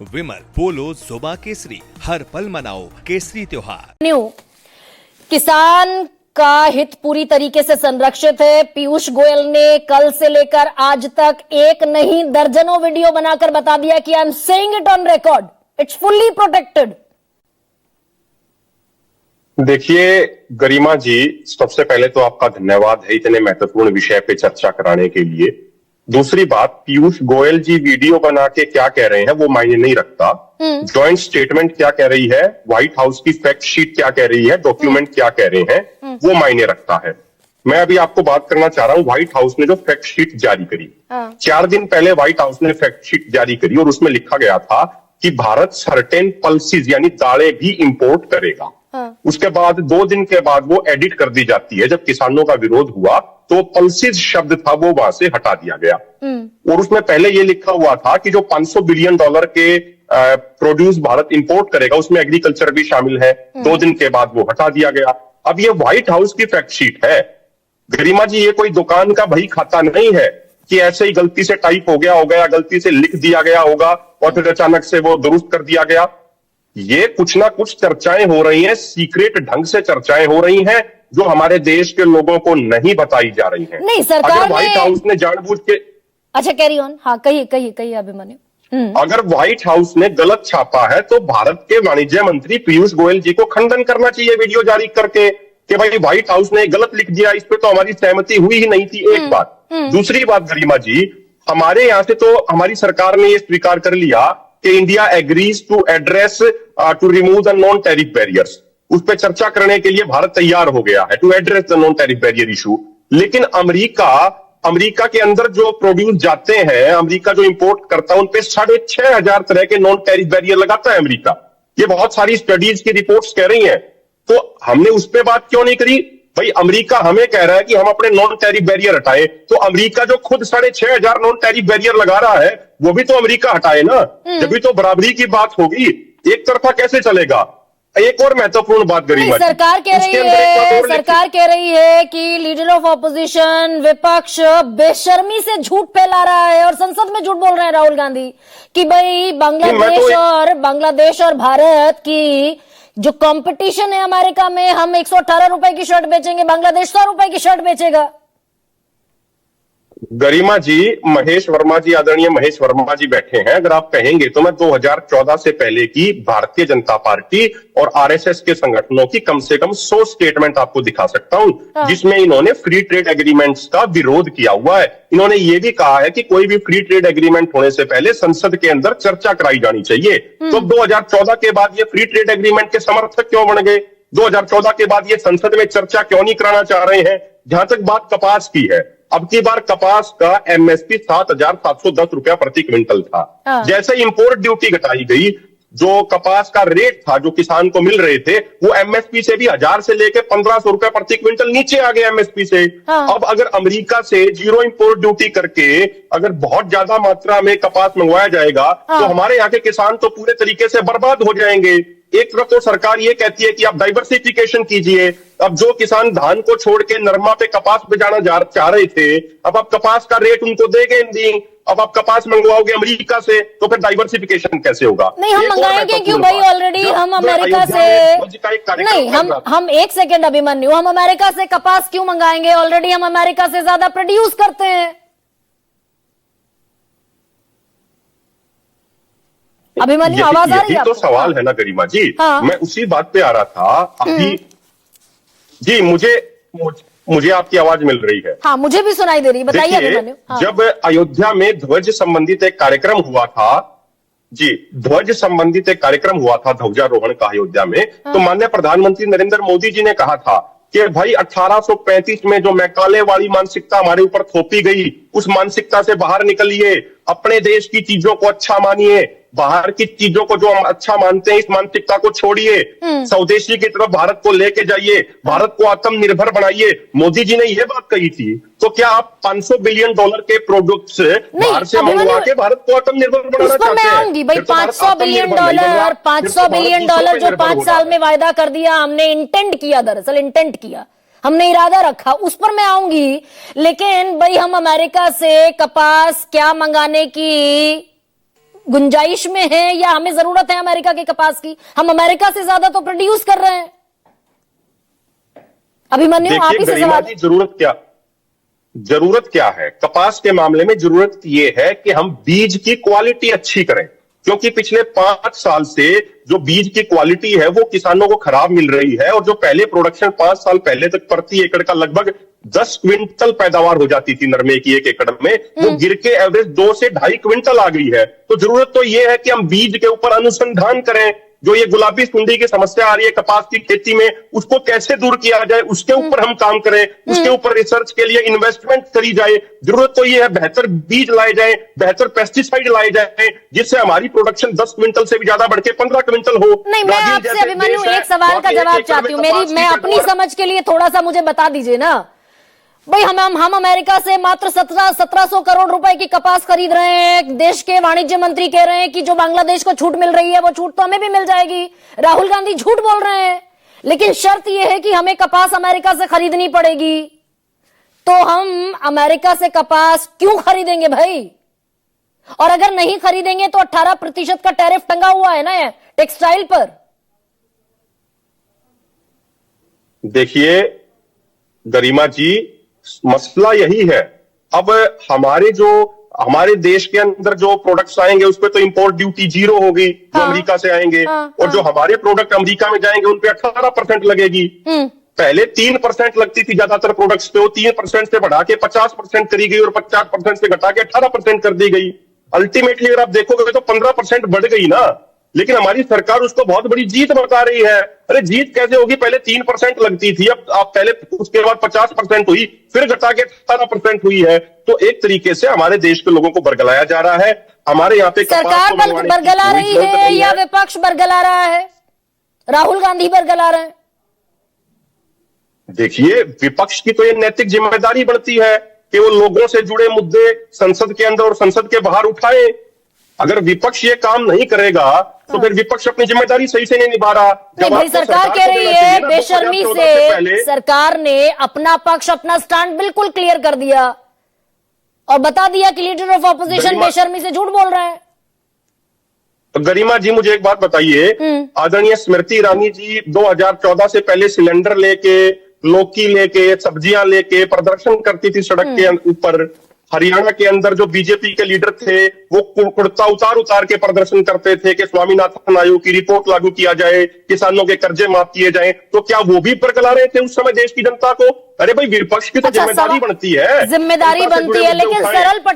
विमल, पोलो, जोमा केसरी, हर पल मनाओ केसरी त्योहार। किसान का हित पूरी तरीके से संरक्षित है। पीयूष गोयल ने कल से लेकर आज तक एक नहीं दर्जनों वीडियो बनाकर बता दिया कि I am saying it on record, it's fully protected. देखिए गरिमा जी, सबसे पहले तो आपका धन्यवाद है इतने महत्वपूर्ण विषय पे चर्चा कराने के लिए। दूसरी बात, पीयूष गोयल जी वीडियो बना के क्या कह रहे हैं वो मायने नहीं रखता। जॉइंट स्टेटमेंट क्या कह रही है, व्हाइट हाउस की फैक्ट शीट क्या कह रही है, डॉक्यूमेंट क्या कह रहे हैं, वो मायने रखता है। मैं अभी आपको बात करना चाह रहा हूं, व्हाइट हाउस ने जो फैक्ट शीट जारी करी, 4 दिन पहले व्हाइट हाउस ने फैक्ट शीट जारी करी और उसमें लिखा गया था कि भारत सर्टेन पल्सेस यानी दालें भी इंपोर्ट करेगा। उसके बाद 2 दिन के बाद वो एडिट कर दी जाती है। जब किसानों का विरोध हुआ तो पल्सेस शब्द था वो वहां से हटा दिया गया और उसमें पहले ये लिखा हुआ था कि जो $500 बिलियन के प्रोड्यूस भारत इंपोर्ट करेगा उसमें एग्रीकल्चर भी शामिल है। 2 दिन के बाद वो हटा दिया गया। अब ये व्हाइट हाउस की फैक्ट शीट है गरिमा जी, ये कोई दुकान का बही खाता नहीं है कि ऐसे ही गलती से टाइप हो गया, गलती से लिख दिया गया होगा और फिर अचानक से वो दुरुस्त कर दिया गया। ये कुछ ना कुछ चर्चाएं हो रही हैं, सीक्रेट ढंग से चर्चाएं हो रही हैं जो हमारे देश के लोगों को नहीं बताई जा रही हैं। नहीं, सरकार व्हाइट हाउस ने जानबूझ के, अच्छा कैरी ऑन, हाँ कहिए अभिमन्यु। अगर व्हाइट हाउस ने गलत छापा है तो भारत के वाणिज्य मंत्री पीयूष गोयल जी को खंडन करना चाहिए वीडियो जारी करके कि भाई व्हाइट हाउस ने गलत लिख दिया, इस पे तो हमारी सहमति हुई ही नहीं थी। एक बात। दूसरी बात गरिमा जी, हमारे यहां से तो हमारी सरकार ने यह स्वीकार कर लिया कि India agrees to address to remove the non tariff barriers. उस पर चर्चा करने के लिए भारत तैयार हो गया है to address the non tariff barrier issue. लेकिन अमेरिका के अंदर जो प्रोड्यूस जाते हैं, अमेरिका जो इंपोर्ट करता है उन पे 6,500 तरह के नॉन टैरिफ बैरियर लगाता है अमेरिका। ये बहुत सारी स्टडीज की रिपोर्ट्स कह रही हैं। तो हमने उस पर बात क्यों नहीं करी? भाई अमेरिका हमें कह रहा है कि हम अपने नॉन टैरिफ बैरियर हटाए, तो अमेरिका जो खुद 6,500 नॉन टैरिफ बैरियर लगा रहा है वो भी तो अमेरिका हटाए ना। जब भी तो बराबरी की बात होगी, एक तरफा कैसे चलेगा? एक और महत्वपूर्ण बात गरिमा, सरकार कह रही है कि लीडर ऑफ ऑपोजिशन विपक्ष बेशर्मी से झूठ फैला रहा है और संसद में झूठ बोल रहे हैं राहुल गांधी कि भाई बांग्लादेश और भारत की जो कंपटीशन है अमेरिका में, हम 118 रुपए की शर्ट बेचेंगे, बांग्लादेश 100 रुपए की शर्ट बेचेगा। गरिमा जी, आदरणीय महेश वर्मा जी बैठे हैं। अगर आप कहेंगे तो मैं 2014 से पहले की भारतीय जनता पार्टी और आरएसएस के संगठनों की कम से कम 100 स्टेटमेंट आपको दिखा सकता हूं जिसमें इन्होंने फ्री ट्रेड एग्रीमेंट्स का विरोध किया हुआ है। इन्होंने ये भी कहा है कि कोई भी फ्री ट्रेड एग्रीमेंट होने से पहले संसद के अंदर चर्चा कराई जानी चाहिए। तो 2014 के बाद ये फ्री ट्रेड एग्रीमेंट के समर्थक क्यों बन गए? 2014 के बाद ये संसद में चर्चा क्यों नहीं कराना चाह रहे हैं? जहां तक बात कपास की है, अब की बार कपास का एमएसपी 7,710 रुपया प्रति क्विंटल था। जैसे इंपोर्ट ड्यूटी घटाई गई, जो कपास का रेट था जो किसान को मिल रहे थे वो एमएसपी से भी 1,000 से लेकर 1,500 रुपया प्रति क्विंटल नीचे आ गया एमएसपी से। अब अगर अमेरिका से 0 इंपोर्ट ड्यूटी करके अगर बहुत ज्यादा मात्रा में कपास मंगवाया जाएगा तो हमारे यहाँ के किसान तो पूरे तरीके से बर्बाद हो जाएंगे। एक तरफ तो सरकार ये कहती है कि आप डाइवर्सिफिकेशन कीजिए। अब जो किसान धान को छोड़ के नरमा पे कपास पे जाना चाह रहे थे, अब आप कपास का रेट उनको देंगे नहीं। अब आप कपास मंगवाओगे अमेरिका से तो फिर डाइवर्सिफिकेशन कैसे होगा? नहीं, हम मंगाएंगे क्यों भाई? ऑलरेडी हम अमेरिका से नहीं, हम एक सेकेंड अभिमन्यु, हम अमेरिका से कपास क्यों मंगाएंगे? ऑलरेडी हम अमेरिका से ज्यादा प्रोड्यूस करते हैं। अभिमन्यु, आवाज आ रही है? तो सवाल है ना गरिमा जी। मैं उसी बात पे आ रहा था अभी जी। मुझे आपकी आवाज मिल रही है? हाँ, मुझे भी सुनाई दे रही है, बताइए अभिमन्यु। जब अयोध्या में ध्वज संबंधित एक कार्यक्रम हुआ था जी, ध्वजारोहण का अयोध्या में, तो माननीय प्रधानमंत्री नरेंद्र मोदी जी ने कहा था कि भाई 1835 में जो मैकाले वाली मानसिकता हमारे ऊपर थोपी गई, उस मानसिकता से बाहर निकलिए, अपने देश की चीजों को अच्छा मानिए, बाहर की चीजों को जो हम अच्छा मानते हैं इस मानसिकता को छोड़िए, स्वदेशी की तरफ भारत को लेके जाइए, भारत को आत्मनिर्भर बनाइए। मोदी जी ने यह बात कही थी। तो क्या आप $500 बिलियन के प्रोडक्ट्स बाहर से मंगवा के भारत को आत्मनिर्भर बनाना चाहते हैं? आऊंगी भाई, $500 बिलियन जो 5 साल में वायदा कर दिया हमने, इंटेंट किया, दरअसल इंटेंट किया, हमने इरादा रखा, उस पर मैं आऊंगी। लेकिन भाई हम अमेरिका से कपास क्या मंगाने की गुंजाइश में है या हमें जरूरत है अमेरिका के कपास की? हम अमेरिका से ज्यादा तो प्रोड्यूस कर रहे हैं। अभिमन्यु, आप ही से गरिमा सवाल। जी, जरूरत क्या है कपास के मामले में? जरूरत यह है कि हम बीज की क्वालिटी अच्छी करें, क्योंकि पिछले 5 साल से जो बीज की क्वालिटी है वो किसानों को खराब मिल रही है। और जो पहले प्रोडक्शन 5 साल पहले तक प्रति एकड़ का लगभग 10 क्विंटल पैदावार हो जाती थी नरमे की एक एकड़ में, वो गिर के एवरेज 2 से 2.5 क्विंटल आ गई है। तो जरूरत तो ये है कि हम बीज के ऊपर अनुसंधान करें। जो ये गुलाबी सुंडी की समस्या आ रही है कपास की खेती में, उसको कैसे दूर किया जाए, उसके ऊपर हम काम करें, उसके ऊपर रिसर्च के लिए इन्वेस्टमेंट करी जाए। जरूरत तो ये है बेहतर बीज लाए जाए, बेहतर पेस्टिसाइड लाए जाए, जिससे हमारी प्रोडक्शन 10 क्विंटल से भी ज्यादा बढ़ के 15 क्विंटल हो। नहीं, मैं आपसे अभिमन्यु एक सवाल का जवाब चाहती हूँ। मैं अपनी समझ के लिए थोड़ा सा मुझे बता दीजिए ना भाई। हम अमेरिका से मात्र 1700 करोड़ रुपए की कपास खरीद रहे हैं। देश के वाणिज्य मंत्री कह रहे हैं कि जो बांग्लादेश को छूट मिल रही है वो छूट तो हमें भी मिल जाएगी। राहुल गांधी झूठ बोल रहे हैं, लेकिन शर्त यह है कि हमें कपास अमेरिका से खरीदनी पड़ेगी। तो हम अमेरिका से कपास क्यों खरीदेंगे भाई? और अगर नहीं खरीदेंगे तो 18% का टैरिफ टंगा हुआ है ना टेक्सटाइल पर। देखिए गरिमा जी, मसला यही है। अब हमारे देश के अंदर जो प्रोडक्ट्स आएंगे उस पर तो इंपोर्ट ड्यूटी 0 होगी, जो अमेरिका से आएंगे। और जो हमारे प्रोडक्ट अमेरिका में जाएंगे उन पे 18% लगेगी। पहले 3% लगती थी ज्यादातर प्रोडक्ट्स पे, वो 3% से बढ़ा के 50% करी गई और 50% से घटा के 18% कर दी गई। अल्टीमेटली अगर आप देखोगे तो 15% बढ़ गई ना। लेकिन हमारी सरकार उसको बहुत बड़ी जीत बता रही है। अरे जीत कैसे होगी? पहले 3% लगती थी, अब आप पहले उसके बाद 50% हुई, फिर घटा के 18% हुई है। तो एक तरीके से हमारे देश के लोगों को बरगलाया जा रहा है। हमारे यहाँ पे सरकार बरगला रही है या विपक्ष बरगला रहा है? राहुल गांधी बरगला रहे हैं? देखिए, विपक्ष की तो ये नैतिक जिम्मेदारी बढ़ती है कि वो लोगों से जुड़े मुद्दे संसद के अंदर और संसद के बाहर उठाए। अगर विपक्ष ये काम नहीं करेगा तो फिर विपक्ष अपनी जिम्मेदारी सही से नहीं निभा रहा। नहीं भाई, सरकार कह रही है बेशर्मी से सरकार ने अपना पक्ष, अपना स्टैंड बिल्कुल क्लियर कर दिया और बता दिया कि लीडर ऑफ ऑपोजिशन बेशर्मी से झूठ बोल रहा है। तो गरिमा जी, मुझे एक बात बताइए, आदरणीय स्मृति ईरानी जी 2014 से पहले सिलेंडर लेके, लौकी लेके, सब्जियां लेके प्रदर्शन करती थी सड़क के ऊपर। हरियाणा के अंदर जो बीजेपी के लीडर थे वो कुर्ता उतार के प्रदर्शन करते थे कि स्वामीनाथन आयोग की रिपोर्ट लागू किया जाए, किसानों के कर्जे माफ किए जाएं। तो क्या वो भी बरगला रहे थे उस समय देश की जनता को? अरे भाई, विपक्ष की तो जिम्मेदारी बनती है, जिम्मेदारी बनती है, लेकिन सरल